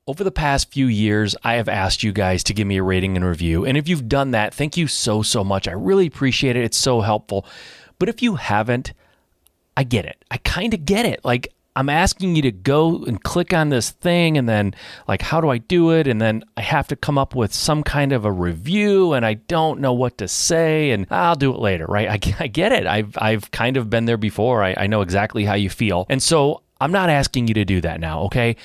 Over the past few years, I have asked you guys to give me a rating and review. And if you've done that, thank you so much. I really appreciate it. It's so helpful. But if you haven't, I get it. I kind of get it. Like, I'm asking you to go and click on this thing, and then, like, how do I do it? And then I have to come up with some kind of a review, and I don't know what to say, and I'll do it later, right? I get it. I've kind of been there before. I know exactly how you feel. And so I'm not asking you to do that now, okay?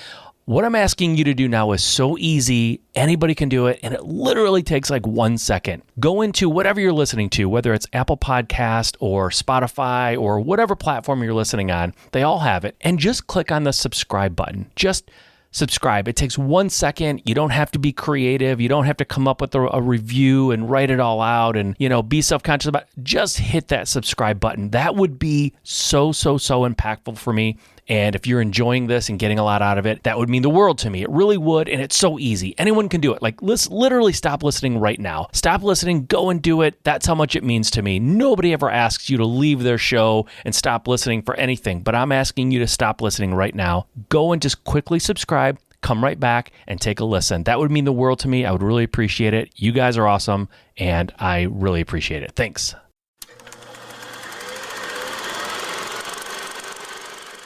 What I'm asking you to do now is so easy. Anybody can do it, and it literally takes like 1 second. Go into whatever you're listening to, whether it's Apple Podcast or Spotify or whatever platform you're listening on. They all have it. And just click on the subscribe button. Just subscribe. It takes 1 second. You don't have to be creative. You don't have to come up with a review and write it all out and, be self-conscious about it. Just hit that subscribe button. That would be so impactful for me. And if you're enjoying this and getting a lot out of it, that would mean the world to me. It really would. And it's so easy. Anyone can do it. Like, let's literally stop listening right now. Stop listening. Go and do it. That's how much it means to me. Nobody ever asks you to leave their show and stop listening for anything. But I'm asking you to stop listening right now. Go and just quickly subscribe. Come right back and take a listen. That would mean the world to me. I would really appreciate it. You guys are awesome. And I really appreciate it. Thanks.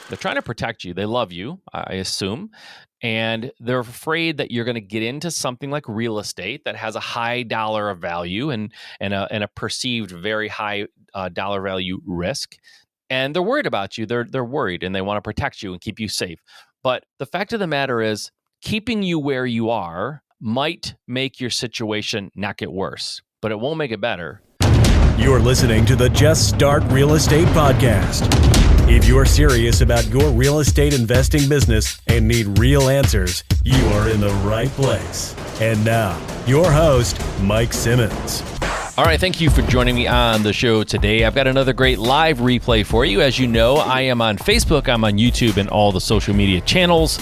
They're trying to protect you. They love you, I assume. And they're afraid that you're going to get into something like real estate that has a high dollar of value and a perceived very high dollar value risk. And they're worried about you. They're worried, and they want to protect you and keep you safe. But the fact of the matter is, keeping you where you are might make your situation not get worse, but it won't make it better. You're listening to the Just Start Real Estate Podcast. If you're serious about your real estate investing business and need real answers, you are in the right place. And now, your host, Mike Simmons. All right, thank you for joining me on the show today. I've got another great live replay for you. As you know, I am on Facebook, I'm on YouTube, and all the social media channels.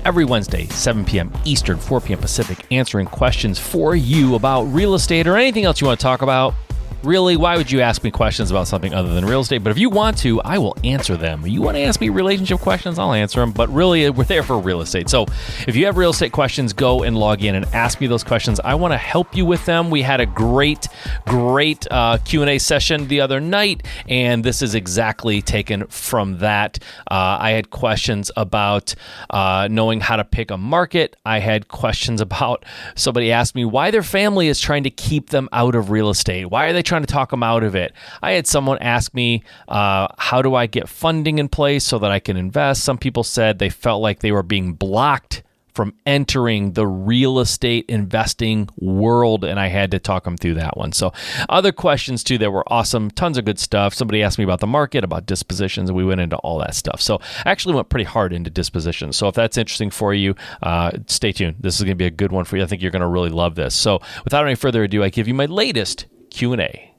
Every Wednesday, 7 p.m. Eastern, 4 p.m. Pacific, answering questions for you about real estate or anything else you want to talk about. Really, why would you ask me questions about something other than real estate? But if you want to, I will answer them. You want to ask me relationship questions, I'll answer them. But really, we're there for real estate. So if you have real estate questions, go and log in and ask me those questions. I want to help you with them. We had a great Q&A session the other night, and this is exactly taken from that. I had questions about knowing how to pick a market. I had questions about, somebody asked me why their family is trying to keep them out of real estate. Why are they trying to talk them out of it? I had someone ask me, how do I get funding in place so that I can invest? Some people said they felt like they were being blocked from entering the real estate investing world, and I had to talk them through that one. So other questions too that were awesome, tons of good stuff. Somebody asked me about the market, about dispositions, and we went into all that stuff. So I actually went pretty hard into dispositions. So if that's interesting for you, stay tuned. This is going to be a good one for you. I think you're going to really love this. So without any further ado, I give you my latest Q&A.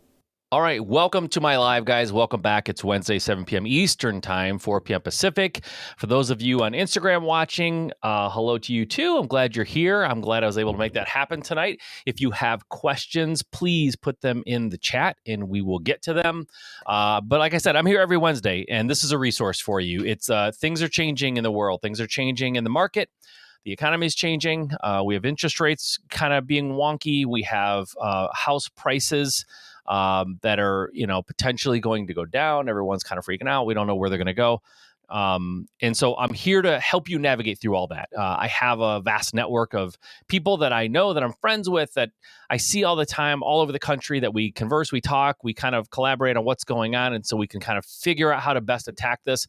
All right, welcome to my live, guys. Welcome back. It's Wednesday, 7 p.m. Eastern Time, 4 p.m. Pacific. For those of you on Instagram watching, hello to you too. I'm glad you're here. I'm glad I was able to make that happen tonight. If you have questions, please put them in the chat and we will get to them. But like I said, I'm here every Wednesday, and this is a resource for you. It's things are changing in the world. Things are changing in the market. The economy is changing. We have interest rates kind of being wonky. We have house prices that are, potentially going to go down. Everyone's kind of freaking out. We don't know where they're going to go. And so I'm here to help you navigate through all that. I have a vast network of people that I know, that I'm friends with, that I see all the time, all over the country, that we converse, we talk, we kind of collaborate on what's going on. And so we can kind of figure out how to best attack this.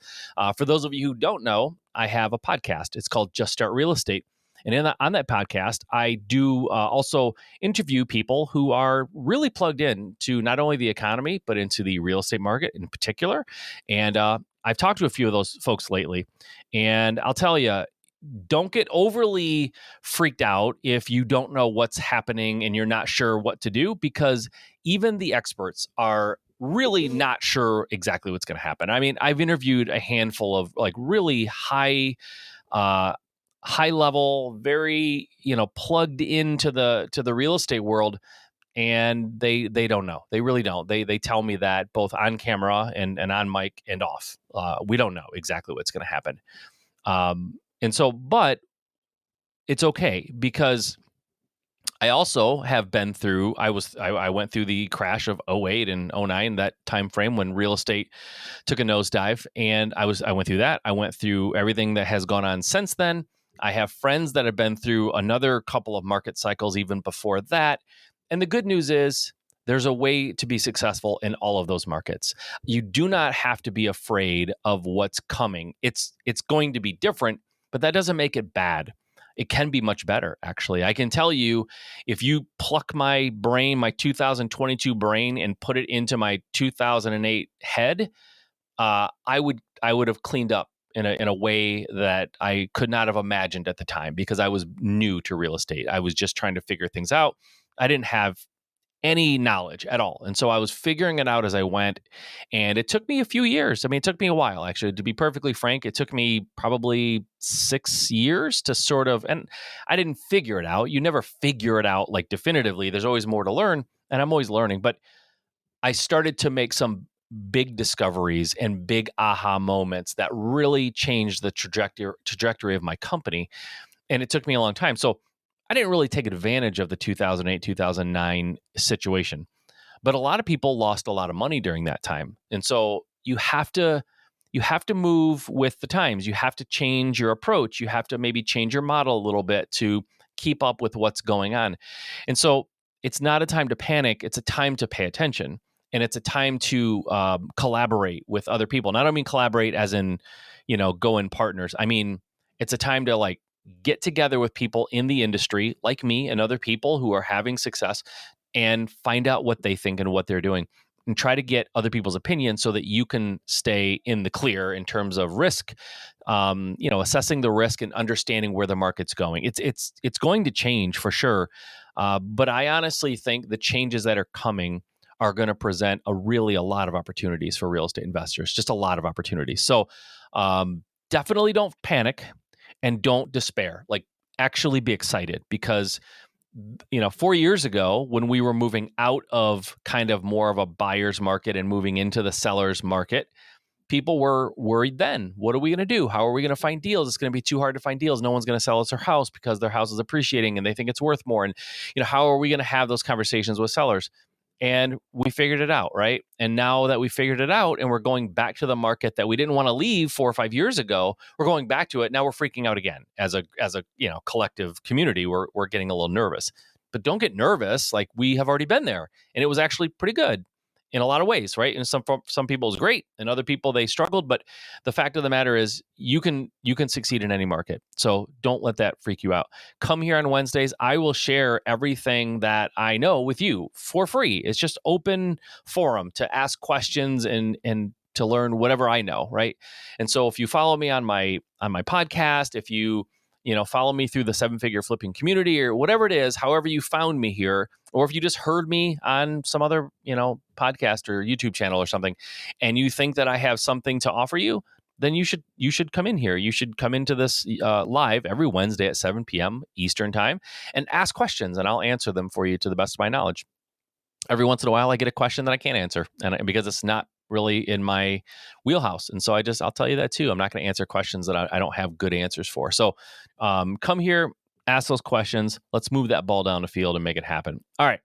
For those of you who don't know, I have a podcast. It's called Just Start Real Estate. And on that podcast, I do also interview people who are really plugged in to not only the economy, but into the real estate market in particular. And I've talked to a few of those folks lately. And I'll tell you, don't get overly freaked out if you don't know what's happening and you're not sure what to do, because even the experts are really not sure exactly what's going to happen. I mean, I've interviewed a handful of like really high level, very, plugged into the real estate world, and they don't know. They really don't. They tell me that both on camera and on mic and off. We don't know exactly what's going to happen. But it's okay, because I also have been through, I went through the crash of '08 and '09, that time frame when real estate took a nosedive, and I went through that. I went through everything that has gone on since then. I have friends that have been through another couple of market cycles even before that. And the good news is there's a way to be successful in all of those markets. You do not have to be afraid of what's coming. It's going to be different, but that doesn't make it bad. It can be much better, actually. I can tell you, if you pluck my brain, my 2022 brain, and put it into my 2008 head, I would have cleaned up in a way that I could not have imagined at the time, because I was new to real estate. I was just trying to figure things out. I didn't have any knowledge at all, and so I was figuring it out as I went. And it took me a few years. I mean, it took me a while, actually. To be perfectly frank, it took me probably 6 years to sort of. And I didn't figure it out. You never figure it out like definitively. There's always more to learn, and I'm always learning. But I started to make some big discoveries and big aha moments that really changed the trajectory of my company. And it took me a long time. So I didn't really take advantage of the 2008, 2009 situation. But a lot of people lost a lot of money during that time. And so you have to move with the times. You have to change your approach. You have to maybe change your model a little bit to keep up with what's going on. And so it's not a time to panic. It's a time to pay attention. And it's a time to collaborate with other people. And I don't mean collaborate as in, go in partners. I mean, it's a time to like get together with people in the industry like me and other people who are having success, and find out what they think and what they're doing, and try to get other people's opinions so that you can stay in the clear in terms of risk, assessing the risk and understanding where the market's going. It's going to change for sure. But I honestly think the changes that are coming are going to present a lot of opportunities for real estate investors, just a lot of opportunities. So definitely don't panic and don't despair. Like, actually be excited, because 4 years ago, when we were moving out of kind of more of a buyer's market and moving into the seller's market, people were worried then. What are we going to do? How are we going to find deals? It's going to be too hard to find deals. No one's going to sell us their house because their house is appreciating and they think it's worth more. And, how are we going to have those conversations with sellers? And we figured it out, right? And now that we figured it out and we're going back to the market that we didn't want to leave 4 or 5 years ago, we're going back to it. Now we're freaking out again as a collective community. We're getting a little nervous. But don't get nervous. Like, we have already been there, and it was actually pretty good in a lot of ways, right? And some people it was great, and other people they struggled. But the fact of the matter is, you can succeed in any market. So don't let that freak you out. Come here on Wednesdays. I will share everything that I know with you for free. It's just open forum to ask questions and to learn whatever I know, right? And so if you follow me on my podcast, if you follow me through the 7-figure flipping community or whatever it is, however you found me here, or if you just heard me on some other, podcast or YouTube channel or something, and you think that I have something to offer you, then you should come in here. You should come into this live every Wednesday at 7 p.m. Eastern time and ask questions, and I'll answer them for you to the best of my knowledge. Every once in a while, I get a question that I can't answer, and because it's not really in my wheelhouse. And so I'll tell you that too. I'm not going to answer questions that I don't have good answers for. So come here, ask those questions. Let's move that ball down the field and make it happen. All right.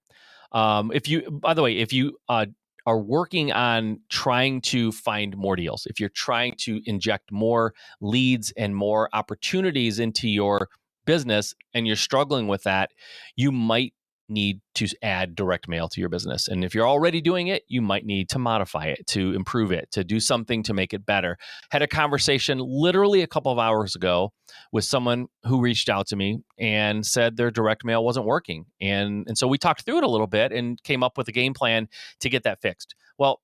If you are working on trying to find more deals, if you're trying to inject more leads and more opportunities into your business and you're struggling with that, you might need to add direct mail to your business. And if you're already doing it, you might need to modify it, to improve it, to do something to make it better. Had a conversation literally a couple of hours ago with someone who reached out to me and said their direct mail wasn't working. And so we talked through it a little bit and came up with a game plan to get that fixed. Well,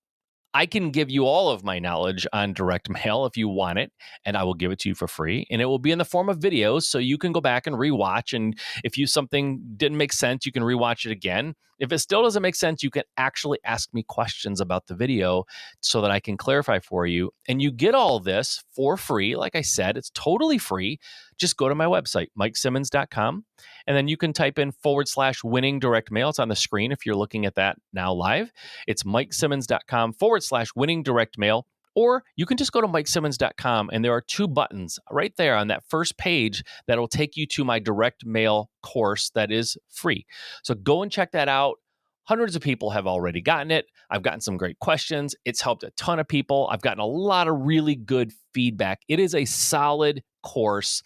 I can give you all of my knowledge on direct mail if you want it, and I will give it to you for free. And it will be in the form of videos, so you can go back and rewatch. And if something didn't make sense, you can rewatch it again. If it still doesn't make sense, you can actually ask me questions about the video so that I can clarify for you. And you get all this for free. Like I said, it's totally free. Just go to my website, MikeSimmons.com, and then you can type in /winning direct mail. It's on the screen if you're looking at that now live. It's MikeSimmons.com /winning direct mail. Or you can just go to MikeSimmons.com, and there are 2 buttons right there on that first page that will take you to my direct mail course that is free. So go and check that out. Hundreds of people have already gotten it. I've gotten some great questions. It's helped a ton of people. I've gotten a lot of really good feedback. It is a solid course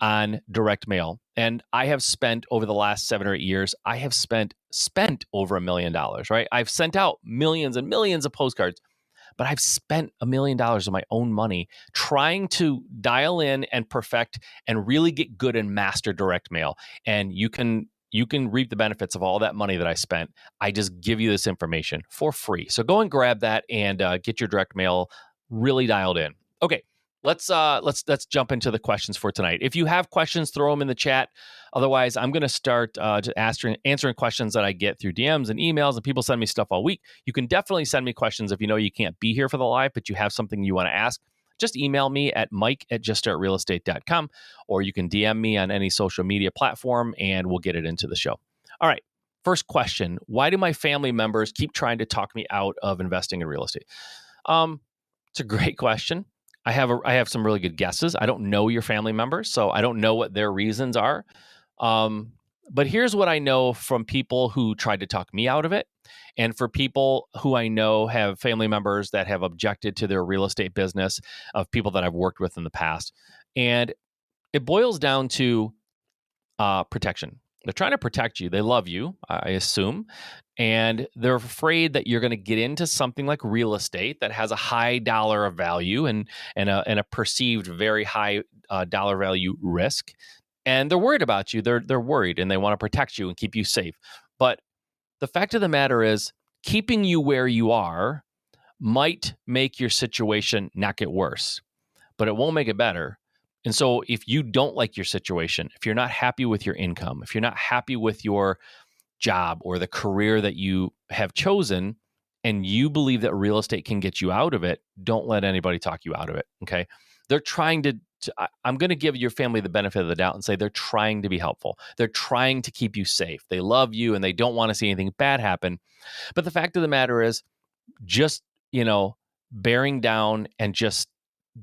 on direct mail. And I have spent over the last 7 or 8 years, I have spent over $1 million, right? I've sent out millions and millions of postcards, but I've spent $1 million of my own money trying to dial in and perfect and really get good and master direct mail. And you can reap the benefits of all that money that I spent. I just give you this information for free. So go and grab that and get your direct mail really dialed in. Okay, let's jump into the questions for tonight. If you have questions, throw them in the chat. Otherwise, I'm going to start answering questions that I get through DMs and emails, and people send me stuff all week. You can definitely send me questions if you know you can't be here for the live, but you have something you want to ask. Just email me at mike@juststartrealestate.com, or you can DM me on any social media platform, and we'll get it into the show. All right. First question: why do my family members keep trying to talk me out of investing in real estate? It's a great question. I have some really good guesses. I don't know your family members, so I don't know what their reasons are. But here's what I know from people who tried to talk me out of it, and for people who I know have family members that have objected to their real estate business, of people that I've worked with in the past. And it boils down to protection. They're trying to protect you. They love you, I assume. And they're afraid that you're going to get into something like real estate that has a high dollar value and a perceived very high dollar value risk. And they're worried about you. They're worried, and they want to protect you and keep you safe. But the fact of the matter is, keeping you where you are might make your situation not get worse, but it won't make it better. And so if you don't like your situation, if you're not happy with your income, if you're not happy with your job or the career that you have chosen, and you believe that real estate can get you out of it, don't let anybody talk you out of it. Okay. They're trying to I'm going to give your family the benefit of the doubt and say they're trying to be helpful. They're trying to keep you safe. They love you and they don't want to see anything bad happen. But the fact of the matter is, just, bearing down and just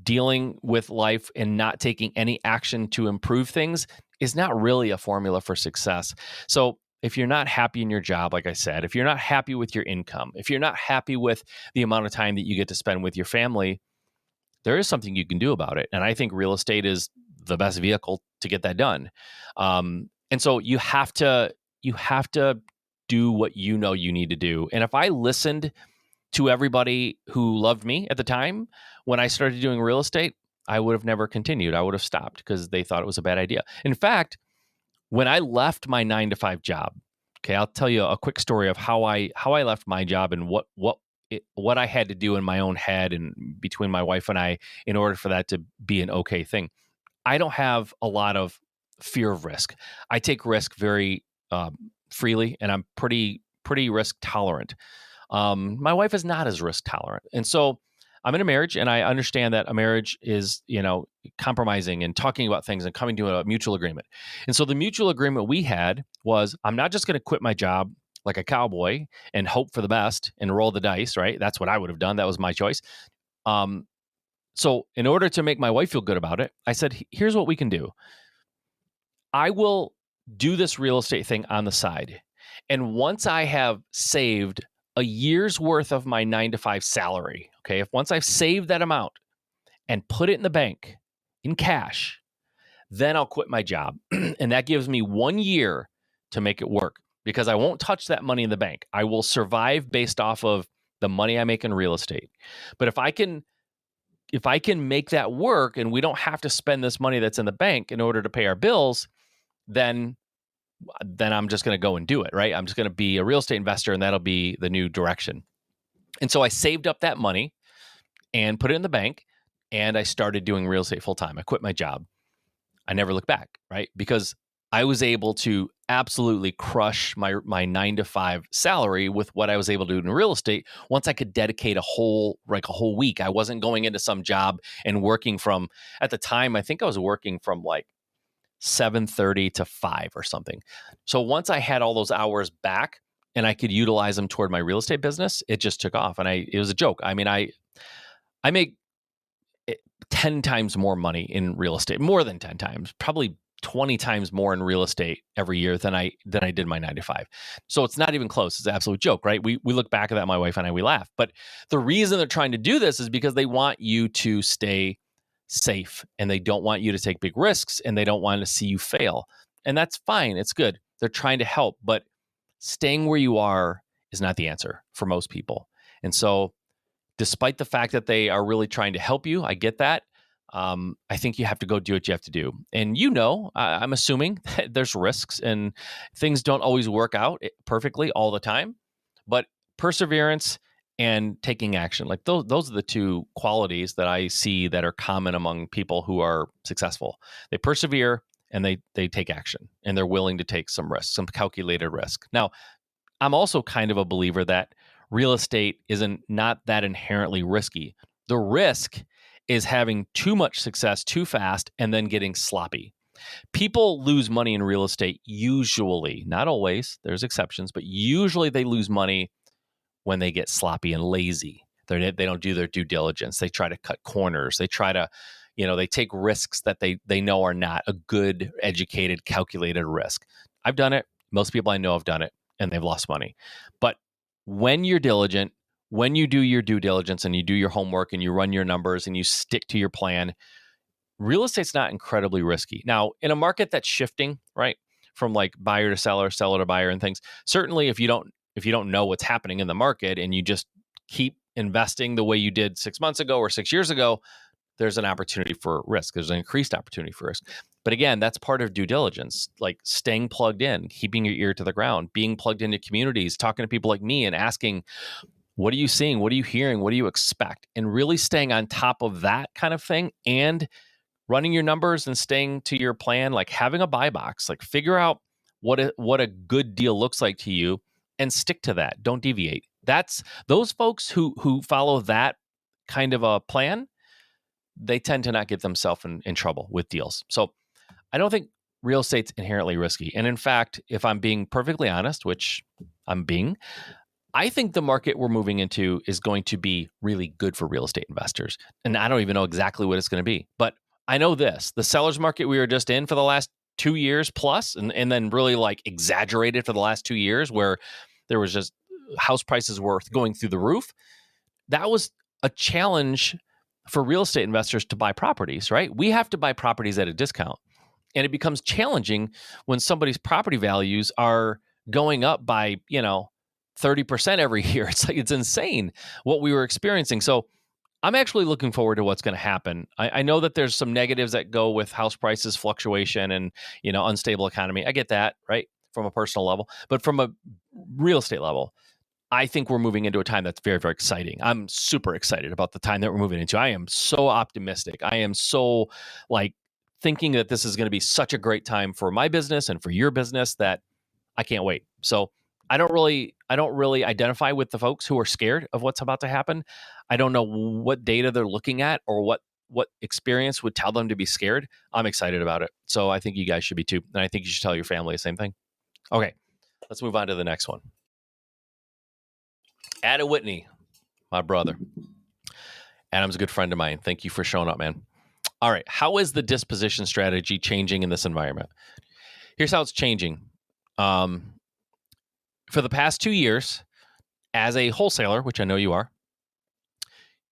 dealing with life and not taking any action to improve things is not really a formula for success. So if you're not happy in your job, like I said, if you're not happy with your income, if you're not happy with the amount of time that you get to spend with your family, there is something you can do about it. And I think real estate is the best vehicle to get that done. And so you have to do what you know you need to do. And if I listened to everybody who loved me at the time when I started doing real estate, I would have never continued. I would have stopped because they thought it was a bad idea. In fact, when I left my 9-to-5 job, okay, I'll tell you a quick story of how I left my job and what I had to do in my own head and between my wife and I in order for that to be an okay thing. I don't have a lot of fear of risk. I take risk very freely, and I'm pretty risk tolerant. My wife is not as risk tolerant. And so I'm in a marriage, and I understand that a marriage is, compromising and talking about things and coming to a mutual agreement. And so the mutual agreement we had was, I'm not just going to quit my job like a cowboy and hope for the best and roll the dice, right? That's what I would have done. That was my choice. So in order to make my wife feel good about it, I said, here's what we can do. I will do this real estate thing on the side. And once I have saved a year's worth of my 9-to-5 salary, okay, once I've saved that amount and put it in the bank in cash, then I'll quit my job. And that gives me 1 year to make it work, because I won't touch that money in the bank. I will survive based off of the money I make in real estate. But if I can make that work and we don't have to spend this money that's in the bank in order to pay our bills, then I'm just going to go and do it, right? I'm just going to be a real estate investor, and that'll be the new direction. And so I saved up that money and put it in the bank, and I started doing real estate full time. I quit my job. I never looked back, right? Because I was able to absolutely crush my 9-to-5 salary with what I was able to do in real estate once I could dedicate a whole week. I wasn't going into some job and working from, at the time, I think I was working from like 7:30 to 5 or something. So once I had all those hours back and I could utilize them toward my real estate business, it just took off. And it was a joke. I mean, I make 10 times more money in real estate, more than 10 times, probably 20 times more in real estate every year than I did my 9 to 5. So it's not even close. It's an absolute joke, right? We look back at that, my wife and I, we laugh. But the reason they're trying to do this is because they want you to stay safe and they don't want you to take big risks and they don't want to see you fail. And that's fine. It's good. They're trying to help, but staying where you are is not the answer for most people. And so despite the fact that they are really trying to help you, I get that. I think you have to go do what you have to do. And I'm assuming that there's risks and things don't always work out perfectly all the time, but perseverance and taking action, like those are the two qualities that I see that are common among people who are successful. They persevere and they take action and they're willing to take some risks, some calculated risk. Now, I'm also kind of a believer that real estate isn't not that inherently risky. The risk is having too much success too fast and then getting sloppy. People lose money in real estate usually, not always, there's exceptions, but usually they lose money when they get sloppy and lazy. They don't do their due diligence. They try to cut corners. They try to, they take risks that they know are not a good, educated, calculated risk. I've done it. Most people I know have done it and they've lost money. But when you're diligent, when you do your due diligence and you do your homework and you run your numbers and you stick to your plan, real estate's not incredibly risky. Now, in a market that's shifting, right, from like buyer to seller, seller to buyer and things, certainly if you don't know what's happening in the market and you just keep investing the way you did 6 months ago or 6 years ago, there's an opportunity for risk. There's an increased opportunity for risk. But again, that's part of due diligence, like staying plugged in, keeping your ear to the ground, being plugged into communities, talking to people like me and asking, what are you seeing? What are you hearing? What do you expect? And really staying on top of that kind of thing and running your numbers and staying to your plan, like having a buy box, like figure out what a good deal looks like to you and stick to that. Don't deviate. That's those folks who follow that kind of a plan, they tend to not get themselves in trouble with deals. So I don't think real estate's inherently risky. And in fact, if I'm being perfectly honest, which I'm being, I think the market we're moving into is going to be really good for real estate investors. And I don't even know exactly what it's going to be. But I know this, the seller's market we were just in for the last 2 years plus, and then really like exaggerated for the last 2 years where there was just house prices were going through the roof. That was a challenge for real estate investors to buy properties, right? We have to buy properties at a discount. And it becomes challenging when somebody's property values are going up by, 30% every year. It's insane what we were experiencing. So I'm actually looking forward to what's going to happen. I know that there's some negatives that go with house prices fluctuation and, unstable economy. I get that, right? From a personal level, but from a real estate level, I think we're moving into a time that's very, very exciting. I'm super excited about the time that we're moving into. I am so optimistic. I am so thinking that this is going to be such a great time for my business and for your business that I can't wait. So I don't really identify with the folks who are scared of what's about to happen. I don't know what data they're looking at or what experience would tell them to be scared. I'm excited about it. So I think you guys should be too. And I think you should tell your family the same thing. Okay, let's move on to the next one. Adam Whitney, my brother. Adam's a good friend of mine. Thank you for showing up, man. All right. How is the disposition strategy changing in this environment? Here's how it's changing. For the past 2 years, as a wholesaler, which I know you are,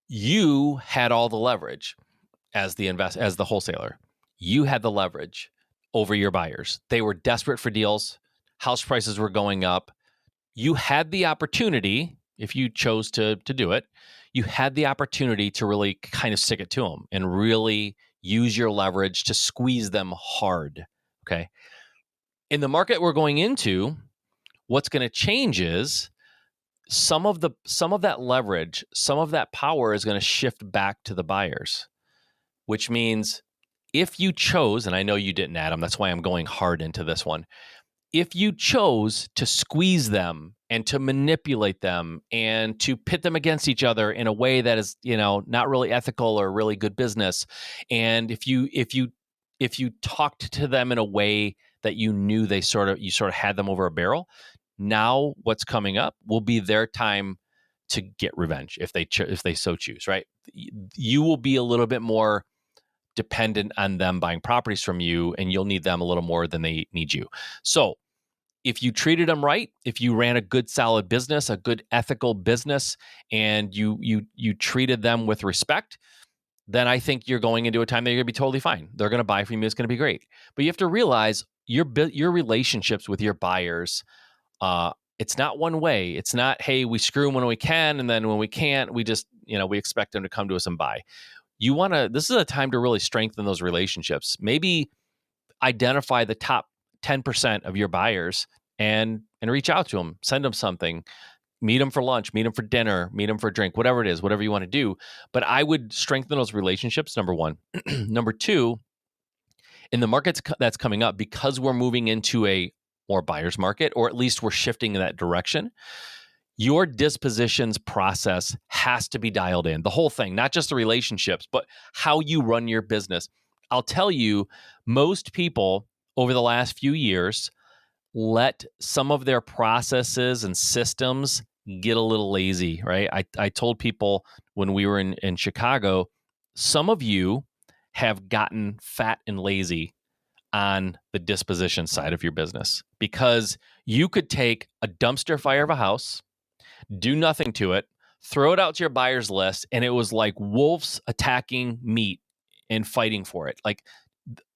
you had all the leverage as the wholesaler. You had the leverage over your buyers. They were desperate for deals. House prices were going up. You had the opportunity, if you chose to do it, you had the opportunity to really kind of stick it to them and really use your leverage to squeeze them hard. Okay. In the market we're going into, what's going to change is some of that leverage, some of that power is going to shift back to the buyers, which means if you chose, and I know you didn't, Adam, that's why I'm going hard into this one. If you chose to squeeze them and to manipulate them and to pit them against each other in a way that is, not really ethical or really good business, and if you talked to them in a way that you knew you sort of had them over a barrel, now what's coming up will be their time to get revenge if they so choose, right? You will be a little bit more dependent on them buying properties from you, and you'll need them a little more than they need you. So if you treated them right, if you ran a good, solid business, a good ethical business, and you treated them with respect, then I think you're going into a time that you're going to be totally fine. They're going to buy from you. It's going to be great. But you have to realize your relationships with your buyers, it's not one way. It's not, hey, we screw them when we can, and then when we can't, we just, we expect them to come to us and buy. This is a time to really strengthen those relationships. Maybe identify the top 10% of your buyers and reach out to them, send them something, meet them for lunch, meet them for dinner, meet them for a drink, whatever it is, whatever you want to do. But I would strengthen those relationships, number one. Number two, in the markets that's coming up, because we're moving into a more buyer's market, or at least we're shifting in that direction, your dispositions process has to be dialed in. The whole thing, not just the relationships, but how you run your business. I'll tell you, most people over the last few years let some of their processes and systems get a little lazy, right? I told people when we were in Chicago, some of you have gotten fat and lazy on the disposition side of your business, because you could take a dumpster fire of a house, do nothing to it, throw it out to your buyer's list, and it was like wolves attacking meat and fighting for it. Like,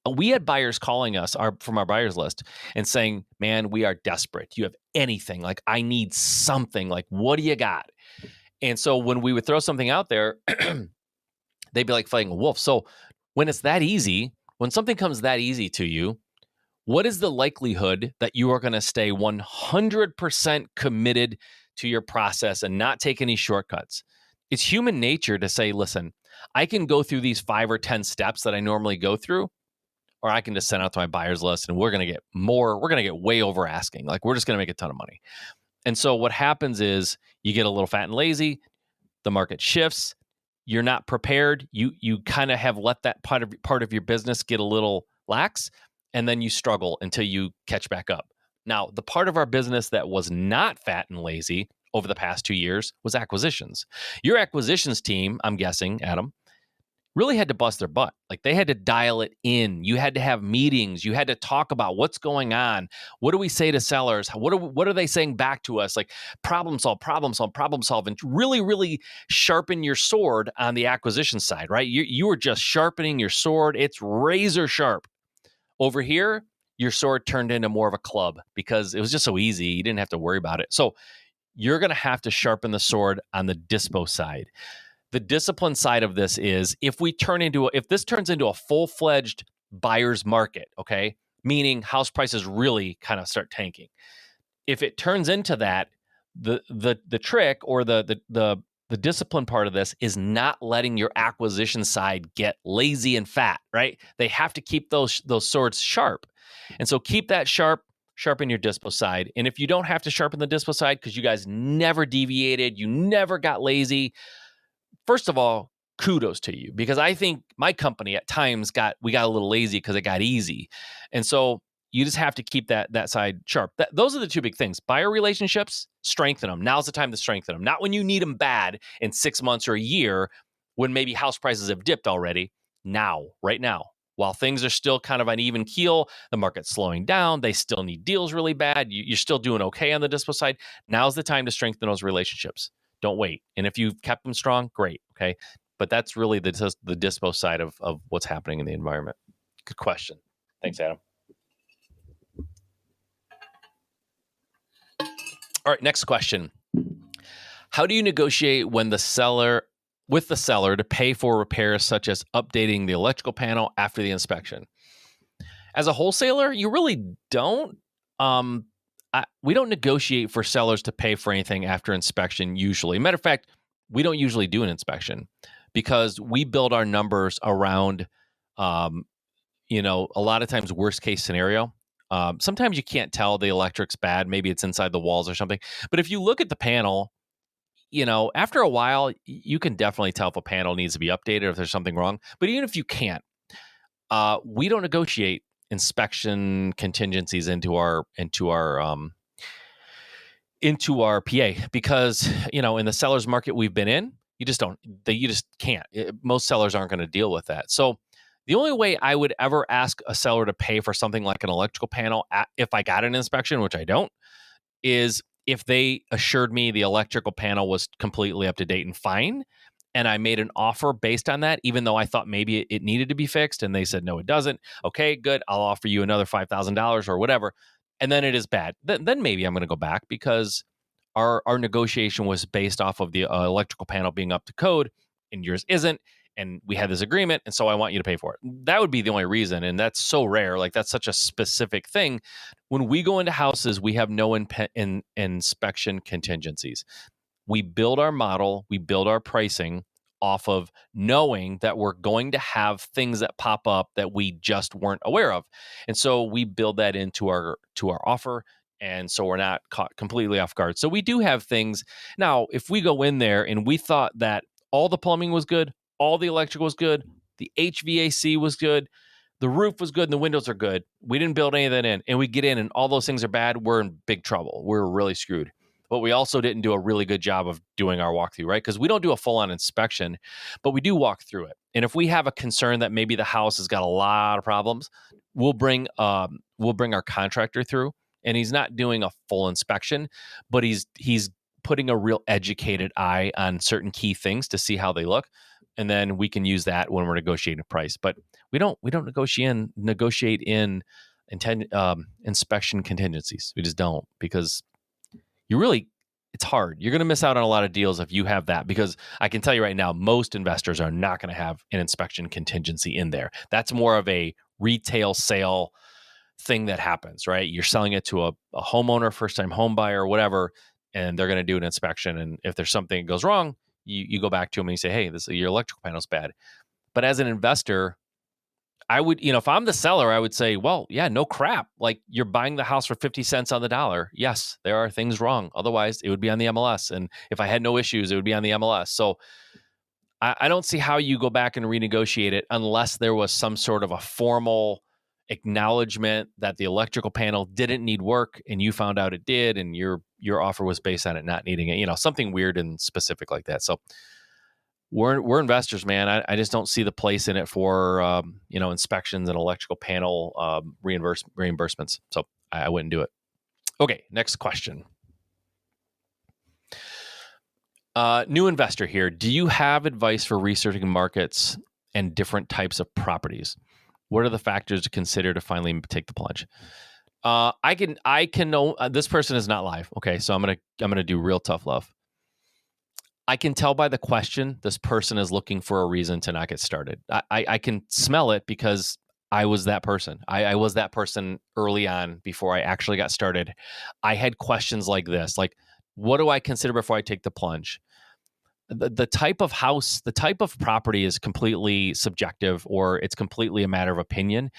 we had buyers calling us from our buyers list and saying, man, we are desperate. Do you have anything? Like, I need something. Like, what do you got? And so when we would throw something out there, they'd be like fighting a wolf. So when it's that easy, when something comes that easy to you, what is the likelihood that you are going to stay 100% committed to your process and not take any shortcuts? It's human nature to say, listen, I can go through these 5 or 10 steps that I normally go through, or I can just send out to my buyer's list and we're going to get more. We're going to get way over asking. Like, we're just going to make a ton of money. And so what happens is you get a little fat and lazy. The market shifts. You're not prepared. You kind of have let that part of your business get a little lax, and then you struggle until you catch back up. Now, the part of our business that was not fat and lazy over the past 2 years was acquisitions. Your acquisitions team, I'm guessing, Adam, really had to bust their butt. Like, they had to dial it in. You had to have meetings. You had to talk about what's going on. What do we say to sellers? What are they saying back to us? Like, problem solve, and really, really sharpen your sword on the acquisition side, right? You were just sharpening your sword. It's razor sharp. Over here, your sword turned into more of a club because it was just so easy. You didn't have to worry about it. So you're going to have to sharpen the sword on the dispo side. The discipline side of this is if this turns into a full-fledged buyer's market, okay, meaning house prices really kind of start tanking. If it turns into that, the trick or the discipline part of this is not letting your acquisition side get lazy and fat, right? They have to keep those swords sharp. And so keep that sharp, sharpen your dispo side. And if you don't have to sharpen the dispo side because you guys never deviated, you never got lazy, first of all, kudos to you, because I think my company at times got a little lazy because it got easy. And so you just have to keep that side sharp. Those are the two big things. Buyer relationships, strengthen them. Now's the time to strengthen them. Not when you need them bad in 6 months or a year when maybe house prices have dipped already. Now, right now, while things are still kind of on even keel, the market's slowing down, they still need deals really bad, you're still doing okay on the dispo side. Now's the time to strengthen those relationships. Don't wait. And if you've kept them strong, great. Okay. But that's really the dispo side of what's happening in the environment. Good question. Thanks, Adam. All right. Next question. How do you negotiate with the seller to pay for repairs such as updating the electrical panel after the inspection? As a wholesaler, you really don't. We don't negotiate for sellers to pay for anything after inspection usually. Matter of fact, we don't usually do an inspection because we build our numbers around, a lot of times worst case scenario. Sometimes you can't tell the electric's bad. Maybe it's inside the walls or something. But if you look at the panel, after a while, you can definitely tell if a panel needs to be updated or if there's something wrong. But even if you can't, we don't negotiate inspection contingencies into our into our PA because, in the seller's market we've been in, you just can't. Most sellers aren't going to deal with that. So the only way I would ever ask a seller to pay for something like an electrical panel, if I got an inspection, which I don't, is if they assured me the electrical panel was completely up to date and fine, and I made an offer based on that, even though I thought maybe it needed to be fixed, and they said, no, it doesn't. Okay, good. I'll offer you another $5,000 or whatever. And then it is bad. Then maybe I'm going to go back because our negotiation was based off of the electrical panel being up to code and yours isn't. And we had this agreement. And so I want you to pay for it. That would be the only reason. And that's so rare. Like, that's such a specific thing. When we go into houses, we have no inspection contingencies. We build our model, we build our pricing off of knowing that we're going to have things that pop up that we just weren't aware of. And so we build that into our offer. And so we're not caught completely off guard. So we do have things. Now, if we go in there and we thought that all the plumbing was good, all the electrical was good, the HVAC was good, the roof was good, and the windows are good, we didn't build any of that in, and we get in and all those things are bad, we're in big trouble. We're really screwed. But we also didn't do a really good job of doing our walkthrough, right? Because we don't do a full-on inspection, but we do walk through it. And if we have a concern that maybe the house has got a lot of problems, we'll bring our contractor through, and he's not doing a full inspection, but he's putting a real educated eye on certain key things to see how they look, and then we can use that when we're negotiating a price. But we don't negotiate in inspection contingencies. We just don't, because it's hard. You're going to miss out on a lot of deals if you have that, because I can tell you right now, most investors are not going to have an inspection contingency in there. That's more of a retail sale thing that happens, right? You're selling it to a homeowner, first-time home buyer, whatever, and they're going to do an inspection. And if there's something that goes wrong, you go back to them and you say, hey, your electrical panel's bad. But as an investor, I would, if I'm the seller, I would say, well, yeah, no crap. Like, you're buying the house for 50 cents on the dollar. Yes, there are things wrong. Otherwise, it would be on the MLS. And if I had no issues, it would be on the MLS. So I don't see how you go back and renegotiate it unless there was some sort of a formal acknowledgement that the electrical panel didn't need work and you found out it did, and your offer was based on it not needing it, something weird and specific like that. So we're investors, man. I just don't see the place in it for inspections and electrical panel reimbursements. So I wouldn't do it. Okay, next question. New investor here. Do you have advice for researching markets and different types of properties? What are the factors to consider to finally take the plunge? I can know this person is not live. Okay, so I'm gonna do real tough love. I can tell by the question this person is looking for a reason to not get started. I can smell it because I was that person. I was that person early on before I actually got started. I had questions like this, like, what do I consider before I take the plunge? The type of house, the type of property is completely subjective, or it's completely a matter of opinion.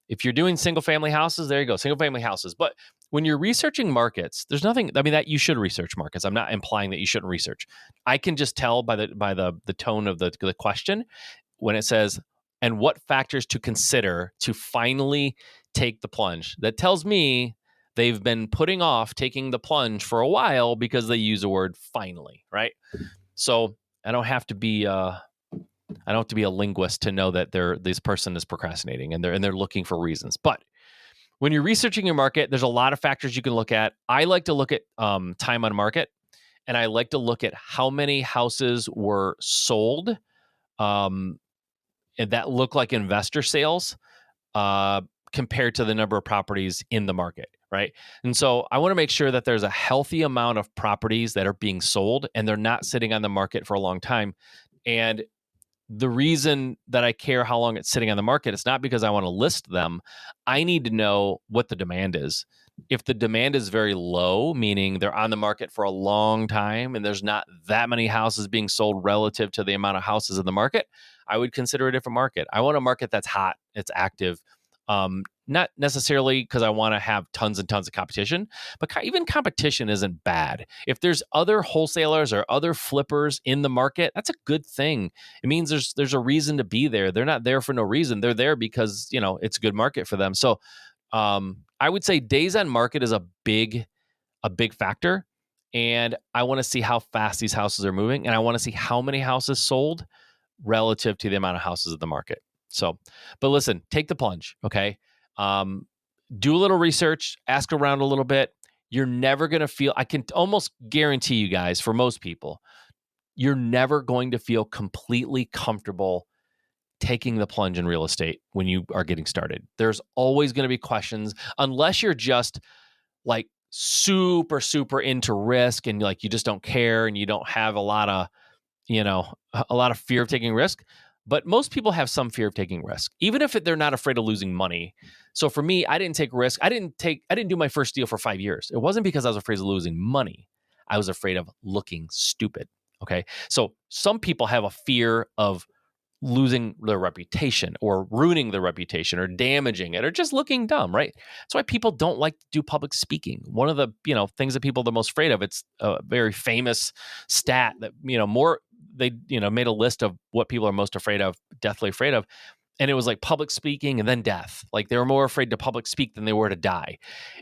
If you're doing single family houses, there you go, single family houses. But when you're researching markets, there's nothing, that you should research markets. I'm not implying that you shouldn't research. I can just tell by the tone of the question when it says, and what factors to consider to finally take the plunge. That tells me they've been putting off taking the plunge for a while because they use the word finally, right? So I don't have to be a linguist to know that this person is procrastinating and they're looking for reasons. But when you're researching your market, there's a lot of factors you can look at. I like to look at time on market, and I like to look at how many houses were sold and that look like investor sales compared to the number of properties in the market, right? And so I want to make sure that there's a healthy amount of properties that are being sold and they're not sitting on the market for a long time. And the reason that I care how long it's sitting on the market, it's not because I want to list them. I need to know what the demand is. If the demand is very low, meaning they're on the market for a long time and there's not that many houses being sold relative to the amount of houses in the market, I would consider a different market. I want a market that's hot, it's active. Not necessarily because I want to have tons and tons of competition, but even competition isn't bad. If there's other wholesalers or other flippers in the market, that's a good thing. It means there's a reason to be there. They're not there for no reason. They're there because, it's a good market for them. So I would say days on market is a big a big factor. And I want to see how fast these houses are moving. And I want to see how many houses sold relative to the amount of houses in the market. So, but listen, take the plunge. Okay. Do a little research, ask around a little bit. You're never going to feel, I can almost guarantee you guys, for most people, you're never going to feel completely comfortable taking the plunge in real estate when you are getting started. There's always going to be questions, unless you're just like super, super into risk and like you just don't care and you don't have a lot of, a lot of fear of taking risk. But most people have some fear of taking risk, even if they're not afraid of losing money. So for me, I didn't take risk. I didn't do my first deal for 5 years. It wasn't because I was afraid of losing money. I was afraid of looking stupid. Okay. So some people have a fear of losing their reputation or ruining their reputation or damaging it or just looking dumb, right? That's why people don't like to do public speaking. One of the, things that people are the most afraid of, it's a very famous stat that, they, made a list of what people are most afraid of, deathly afraid of. And it was like public speaking and then death. Like they were more afraid to public speak than they were to die.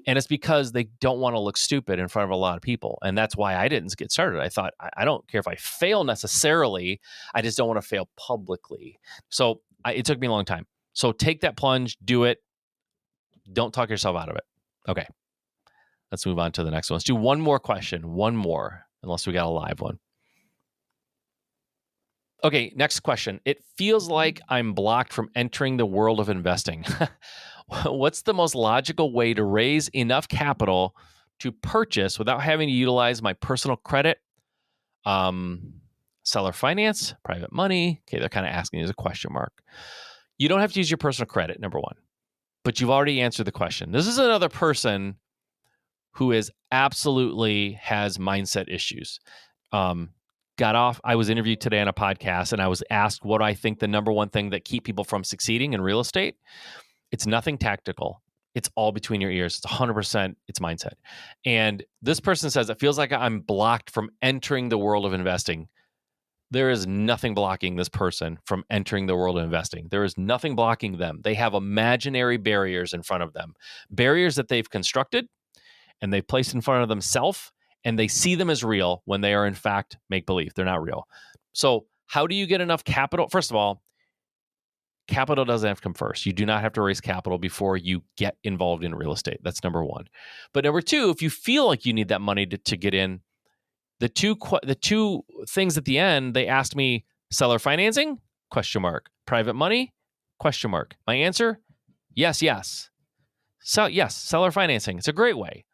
And it's because they don't want to look stupid in front of a lot of people. And that's why I didn't get started. I thought, I don't care if I fail necessarily. I just don't want to fail publicly. So it took me a long time. So take that plunge, do it. Don't talk yourself out of it. Okay. Let's move on to the next one. Let's do one more question. One more, unless we got a live one. Okay, next question. It feels like I'm blocked from entering the world of investing. What's the most logical way to raise enough capital to purchase without having to utilize my personal credit, seller finance, private money? Okay, they're kind of asking as a question mark. You don't have to use your personal credit, number one, but you've already answered the question. This is another person who absolutely has mindset issues. I was interviewed today on a podcast and I was asked what I think the number one thing that keep people from succeeding in real estate. It's nothing tactical. It's all between your ears. It's 100%. It's mindset. And this person says, it feels like I'm blocked from entering the world of investing. There is nothing blocking this person from entering the world of investing. There is nothing blocking them. They have imaginary barriers in front of them, barriers that they've constructed and they've placed in front of themselves. And they see them as real when they are in fact make-believe. They're not real. So how do you get enough capital? First of all, capital doesn't have to come first. You do not have to raise capital before you get involved in real estate. That's number one. But number two, if you feel like you need that money to get in, the two things at the end, they asked me, seller financing? ? Private money? ? My answer, yes. So yes, seller financing. It's a great way.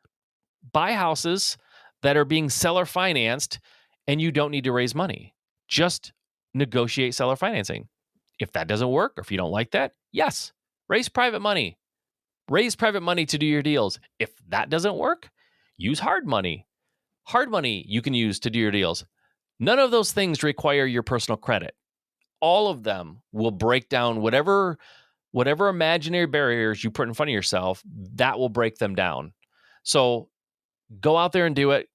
Buy houses that are being seller financed and you don't need to raise money. Just negotiate seller financing. If that doesn't work or if you don't like that, yes, raise private money. Raise private money to do your deals. If that doesn't work, use hard money. Hard money you can use to do your deals. None of those things require your personal credit. All of them will break down whatever imaginary barriers you put in front of yourself, that will break them down. So go out there and do it.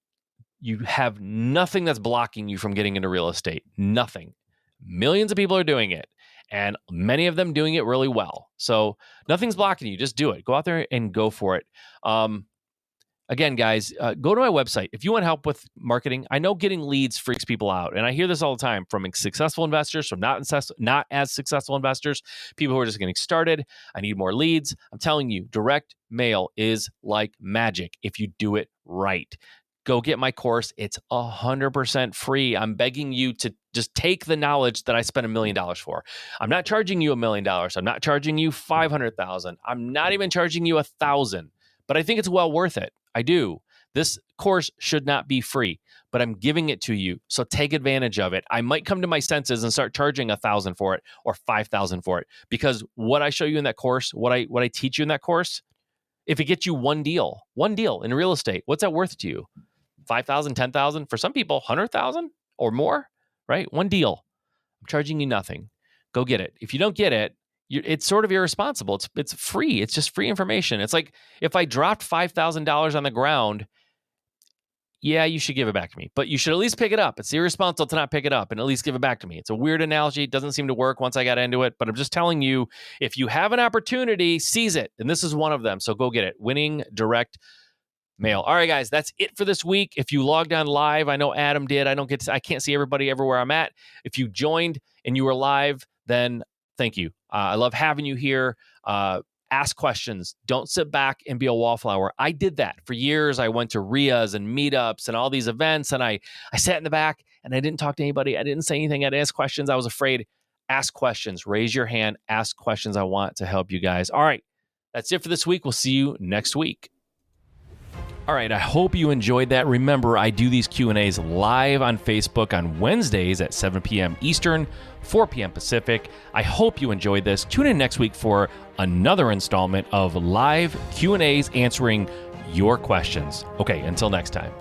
You have nothing that's blocking you from getting into real estate. Nothing. Millions of people are doing it, and many of them doing it really well. So nothing's blocking you. Just do it. Go out there and go for it. Again, guys, go to my website. If you want help with marketing, I know getting leads freaks people out. And I hear this all the time from successful investors, from not as successful investors, people who are just getting started. I need more leads. I'm telling you, direct mail is like magic if you do it right. Go get my course. It's 100% free. I'm begging you to just take the knowledge that I spent $1 million for. I'm not charging you $1 million. I'm not charging you $500,000. I'm not even charging you $1,000, but I think it's well worth it. I do. This course should not be free, but I'm giving it to you. So take advantage of it. I might come to my senses and start charging $1,000 for it or $5,000 for it, because what I show you in that course, what I teach you in that course, if it gets you one deal in real estate, what's that worth to you? 5,000, 10,000, for some people, 100,000 or more, right? One deal. I'm charging you nothing. Go get it. If you don't get it, it's sort of irresponsible. It's free. It's just free information. It's like if I dropped $5,000 on the ground, yeah, you should give it back to me, but you should at least pick it up. It's irresponsible to not pick it up and at least give it back to me. It's a weird analogy. It doesn't seem to work once I got into it, but I'm just telling you, if you have an opportunity, seize it. And this is one of them. So go get it. Winning Direct mail. All right, guys, that's it for this week. If you logged on live, I know Adam did. I can't see everybody everywhere I'm at. If you joined and you were live, then thank you. I love having you here. Ask questions. Don't sit back and be a wallflower. I did that for years. I went to RIAs and meetups and all these events, and I sat in the back and I didn't talk to anybody. I didn't say anything. I didn't ask questions. I was afraid. Ask questions. Raise your hand. Ask questions. I want to help you guys. All right. That's it for this week. We'll see you next week. All right, I hope you enjoyed that. Remember, I do these Q&As live on Facebook on Wednesdays at 7 p.m. Eastern, 4 p.m. Pacific. I hope you enjoyed this. Tune in next week for another installment of live Q&As answering your questions. Okay, until next time.